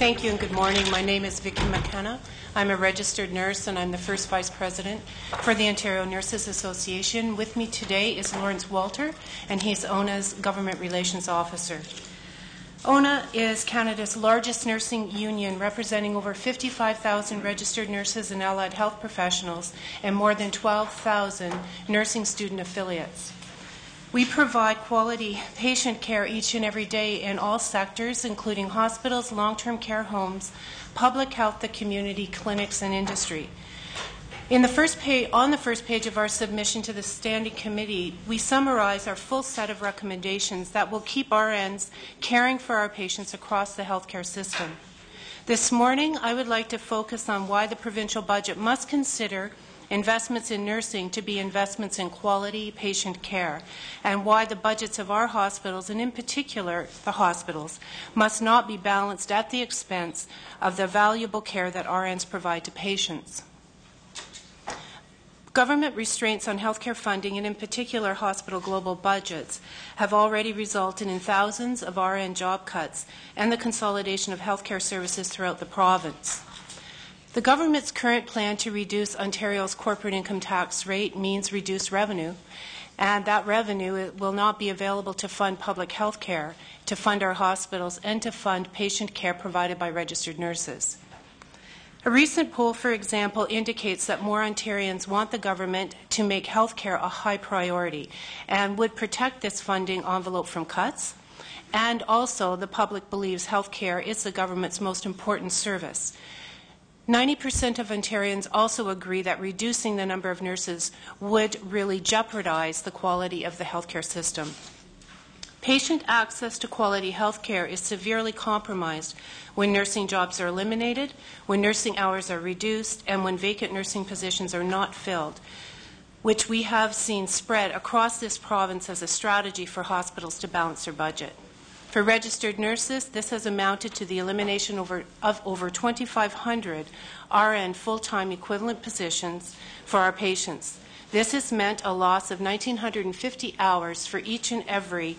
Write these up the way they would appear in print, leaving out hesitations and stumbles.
Thank you and good morning. My name is Vicki McKenna. I'm a registered nurse and I'm the first Vice President for the Ontario Nurses Association. With me today is Lawrence Walter, and he's ONA's Government Relations Officer. ONA is Canada's largest nursing union, representing over 55,000 registered nurses and allied health professionals and more than 12,000 nursing student affiliates. We provide quality patient care each and every day in all sectors, including hospitals, long-term care homes, public health, the community, clinics, and industry. On the first page of our submission to the Standing Committee, we summarize our full set of recommendations that will keep RNs caring for our patients across the healthcare system. This morning, I would like to focus on why the provincial budget must consider investments in nursing to be investments in quality patient care, and why the budgets of our hospitals, and in particular the hospitals, must not be balanced at the expense of the valuable care that RNs provide to patients. Government restraints on healthcare funding, and in particular hospital global budgets, have already resulted in thousands of RN job cuts and the consolidation of healthcare services throughout the province. The government's current plan to reduce Ontario's corporate income tax rate means reduced revenue, and that revenue will not be available to fund public health care, to fund our hospitals, and to fund patient care provided by registered nurses. A recent poll, for example, indicates that more Ontarians want the government to make health care a high priority and would protect this funding envelope from cuts. And also, the public believes health care is the government's most important service. 90% of Ontarians also agree that reducing the number of nurses would really jeopardize the quality of the healthcare system. Patient access to quality health care is severely compromised when nursing jobs are eliminated, when nursing hours are reduced, and when vacant nursing positions are not filled, which we have seen spread across this province as a strategy for hospitals to balance their budget. For registered nurses, this has amounted to the elimination of over 2,500 RN full-time equivalent positions for our patients. This has meant a loss of 1,950 hours for each and every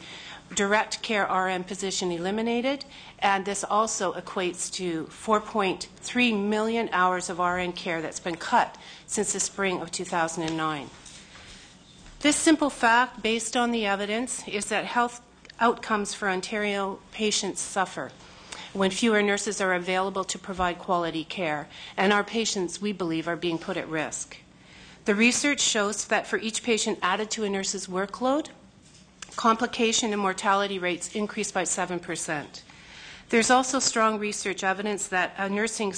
direct care RN position eliminated, and this also equates to 4.3 million hours of RN care that's been cut since the spring of 2009. This simple fact, based on the evidence, is that health outcomes for Ontario patients suffer when fewer nurses are available to provide quality care, and our patients, we believe, are being put at risk. The research shows that for each patient added to a nurse's workload, complication and mortality rates increase by 7%. There's also strong research evidence that a nursing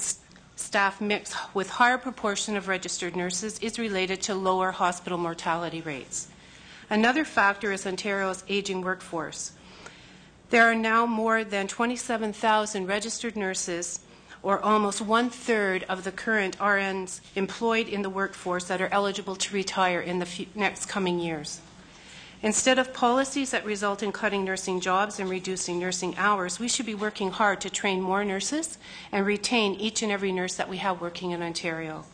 staff mix with higher proportion of registered nurses is related to lower hospital mortality rates. Another factor is Ontario's aging workforce. There are now more than 27,000 registered nurses, or almost one-third of the current RNs employed in the workforce, that are eligible to retire in the next coming years. Instead of policies that result in cutting nursing jobs and reducing nursing hours, we should be working hard to train more nurses and retain each and every nurse that we have working in Ontario.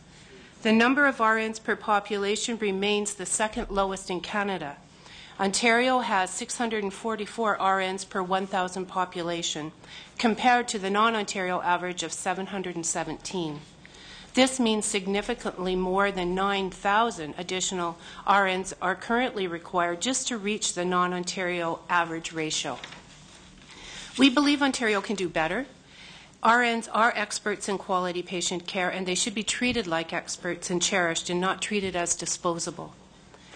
The number of RNs per population remains the second lowest in Canada. Ontario has 644 RNs per 1,000 population, compared to the non-Ontario average of 717. This means significantly more than 9,000 additional RNs are currently required just to reach the non-Ontario average ratio. We believe Ontario can do better. RNs are experts in quality patient care, and they should be treated like experts and cherished and not treated as disposable.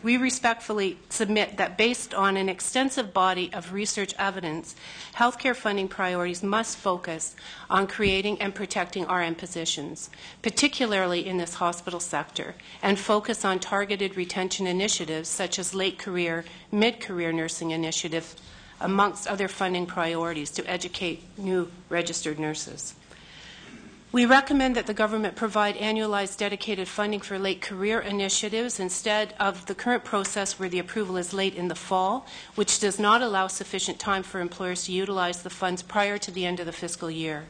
We respectfully submit that based on an extensive body of research evidence, healthcare funding priorities must focus on creating and protecting RN positions, particularly in this hospital sector, and focus on targeted retention initiatives such as late career, mid-career nursing initiatives, amongst other funding priorities to educate new registered nurses. We recommend that the government provide annualized dedicated funding for late career initiatives instead of the current process where the approval is late in the fall, which does not allow sufficient time for employers to utilize the funds prior to the end of the fiscal year.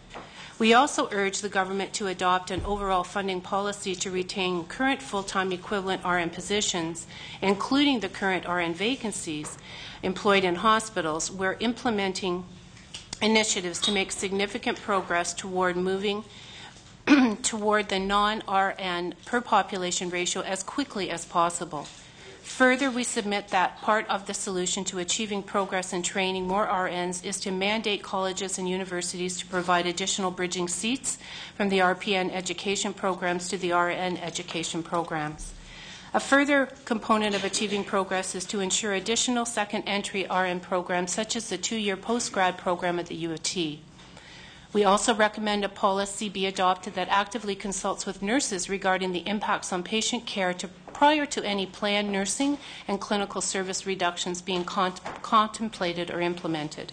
We also urge the government to adopt an overall funding policy to retain current full-time equivalent RN positions, including the current RN vacancies employed in hospitals, where implementing initiatives to make significant progress toward moving toward the non-RN per population ratio as quickly as possible. Further, we submit that part of the solution to achieving progress in training more RNs is to mandate colleges and universities to provide additional bridging seats from the RPN education programs to the RN education programs. A further component of achieving progress is to ensure additional second entry RN programs such as the 2-year post-grad program at the U of T. We also recommend a policy be adopted that actively consults with nurses regarding the impacts on patient care prior to any planned nursing and clinical service reductions being contemplated or implemented.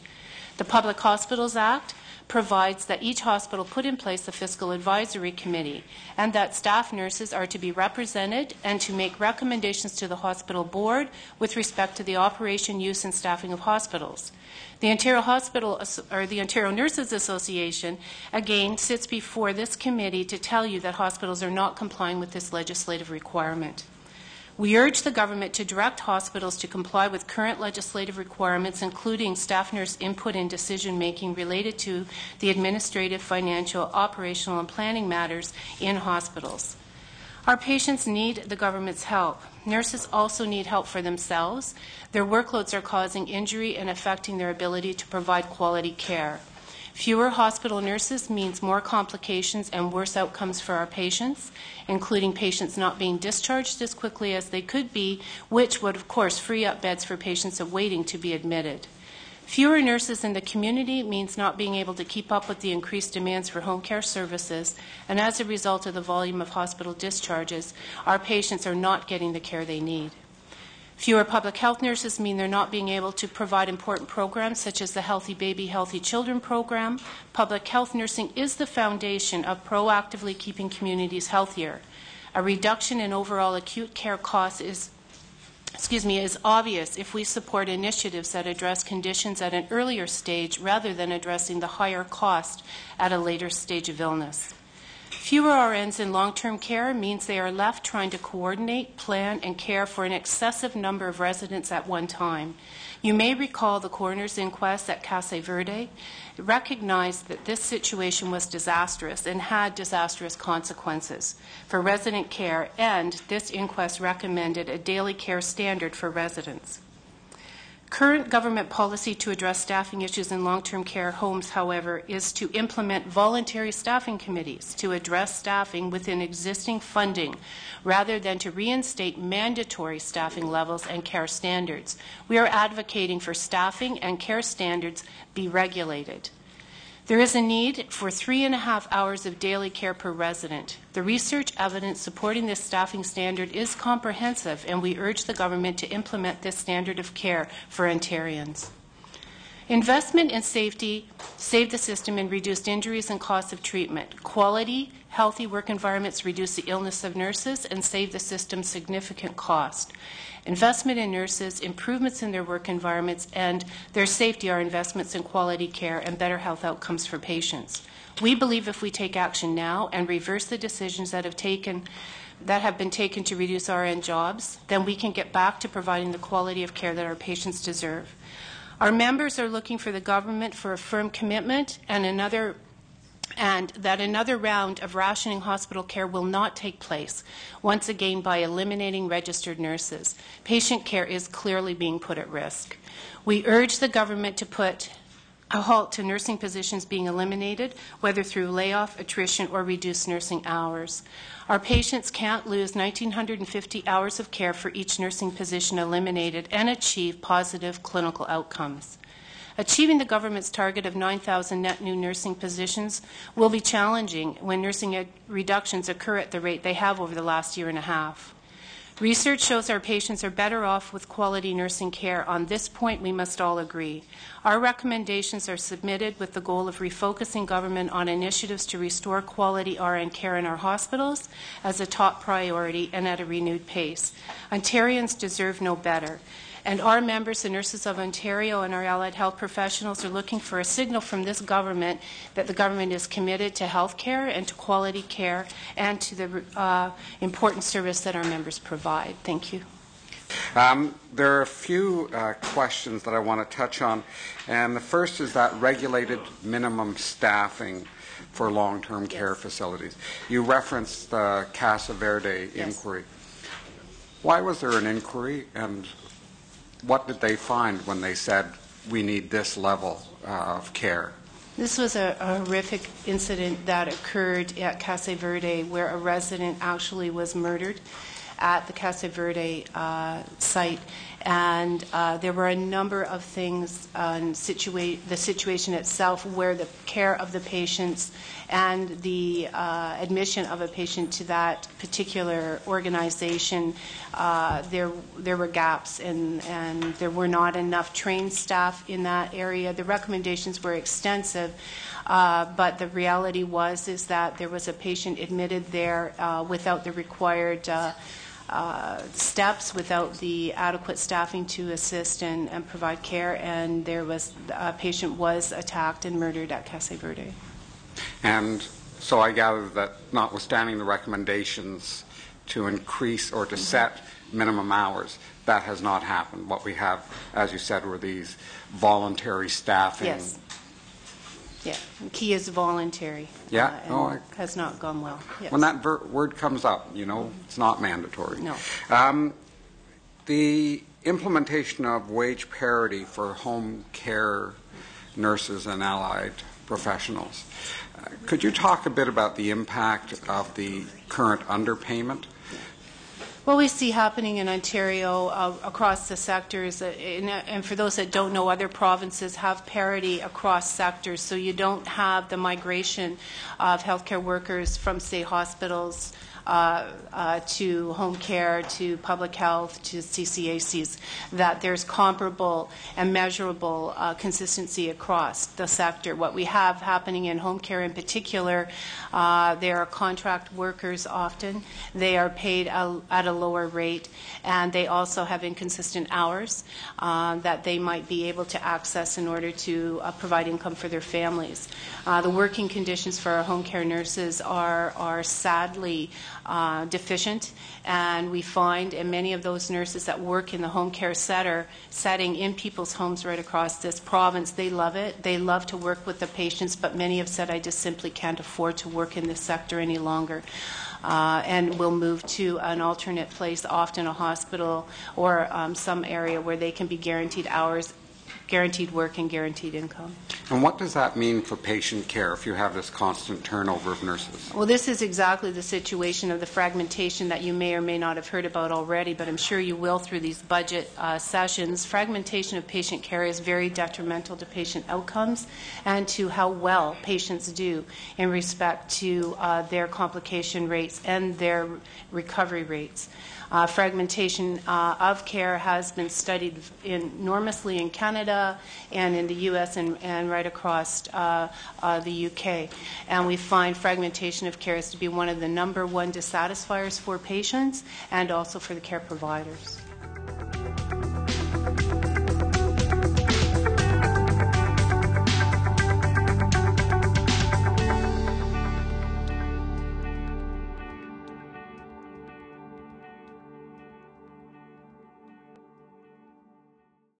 The Public Hospitals Act provides that each hospital put in place a fiscal advisory committee and that staff nurses are to be represented and to make recommendations to the hospital board with respect to the operation, use, and staffing of hospitals. The Ontario Nurses Association again sits before this committee to tell you that hospitals are not complying with this legislative requirement. We urge the government to direct hospitals to comply with current legislative requirements, including staff nurse input in decision-making related to the administrative, financial, operational, and planning matters in hospitals. Our patients need the government's help. Nurses also need help for themselves. Their workloads are causing injury and affecting their ability to provide quality care. Fewer hospital nurses means more complications and worse outcomes for our patients, including patients not being discharged as quickly as they could be, which would, of course, free up beds for patients awaiting to be admitted. Fewer nurses in the community means not being able to keep up with the increased demands for home care services, and as a result of the volume of hospital discharges, our patients are not getting the care they need. Fewer public health nurses mean they're not being able to provide important programs such as the Healthy Baby, Healthy Children program. Public health nursing is the foundation of proactively keeping communities healthier. A reduction in overall acute care costs is obvious if we support initiatives that address conditions at an earlier stage rather than addressing the higher cost at a later stage of illness. Fewer RNs in long-term care means they are left trying to coordinate, plan, and care for an excessive number of residents at one time. You may recall the coroner's inquest at Casa Verde recognized that this situation was disastrous and had disastrous consequences for resident care, and this inquest recommended a daily care standard for residents. Current government policy to address staffing issues in long-term care homes, however, is to implement voluntary staffing committees to address staffing within existing funding rather than to reinstate mandatory staffing levels and care standards. We are advocating for staffing and care standards be regulated. There is a need for 3.5 hours of daily care per resident. The research evidence supporting this staffing standard is comprehensive, and we urge the government to implement this standard of care for Ontarians. Investment in safety saved the system and reduced injuries and costs of treatment. Quality, healthy work environments reduce the illness of nurses and save the system significant cost. Investment in nurses, improvements in their work environments, and their safety are investments in quality care and better health outcomes for patients. We believe if we take action now and reverse the decisions that have been taken to reduce RN jobs, then we can get back to providing the quality of care that our patients deserve. Our members are looking for the government for a firm commitment and that another round of rationing hospital care will not take place, once again by eliminating registered nurses. Patient care is clearly being put at risk. We urge the government to put a halt to nursing positions being eliminated, whether through layoff, attrition, or reduced nursing hours. Our patients can't lose 1,950 hours of care for each nursing position eliminated and achieve positive clinical outcomes. Achieving the government's target of 9,000 net new nursing positions will be challenging when nursing reductions occur at the rate they have over the last year and a half. Research shows our patients are better off with quality nursing care. On this point, we must all agree. Our recommendations are submitted with the goal of refocusing government on initiatives to restore quality RN care in our hospitals as a top priority and at a renewed pace. Ontarians deserve no better. And our members, the Nurses of Ontario and our allied health professionals, are looking for a signal from this government that the government is committed to health care and to quality care and to the important service that our members provide. Thank you. There are a few questions that I want to touch on, and the first is that regulated minimum staffing for long-term care facilities. You referenced the Casa Verde inquiry. Why was there an inquiry, and what did they find when they said we need this level of care? This was a horrific incident that occurred at Casa Verde where a resident actually was murdered at the Casa Verde site, and there were a number of things the situation itself where the care of the patients and the admission of a patient to that particular organization, there were gaps, and there were not enough trained staff in that area. The recommendations were extensive, but the reality is that there was a patient admitted there without the required steps, without the adequate staffing to assist and provide care, and a patient was attacked and murdered at Casa Verde. And so I gather that notwithstanding the recommendations to increase or to set minimum hours, that has not happened. What we have, as you said, were these voluntary staffing. Yes. Yeah, the key is voluntary. Yeah, and has not gone well. Yes. When that word comes up, it's not mandatory. No. The implementation of wage parity for home care nurses and allied professionals. Could you talk a bit about the impact of the current underpayment? What we see happening in Ontario across the sectors, and for those that don't know, other provinces have parity across sectors, so you don't have the migration of healthcare workers from, say, hospitals to home care, to public health, to CCACs, that there's comparable and measurable consistency across the sector. What we have happening in home care in particular, there are contract workers often. They are paid at a lower rate, and they also have inconsistent hours that they might be able to access in order to provide income for their families. The working conditions for our home care nurses are sadly deficient, and we find in many of those nurses that work in the home care setting in people's homes right across this province, they love it. They love to work with the patients, but many have said, I just simply can't afford to work in this sector any longer. And will move to an alternate place, often a hospital or some area where they can be guaranteed hours, guaranteed work, and guaranteed income. And what does that mean for patient care if you have this constant turnover of nurses? Well, this is exactly the situation of the fragmentation that you may or may not have heard about already, but I'm sure you will through these budget sessions. Fragmentation of patient care is very detrimental to patient outcomes and to how well patients do in respect to their complication rates and their recovery rates. Fragmentation of care has been studied enormously in Canada and in the U.S. and right across the U.K. And we find fragmentation of care is to be one of the #1 dissatisfiers for patients and also for the care providers.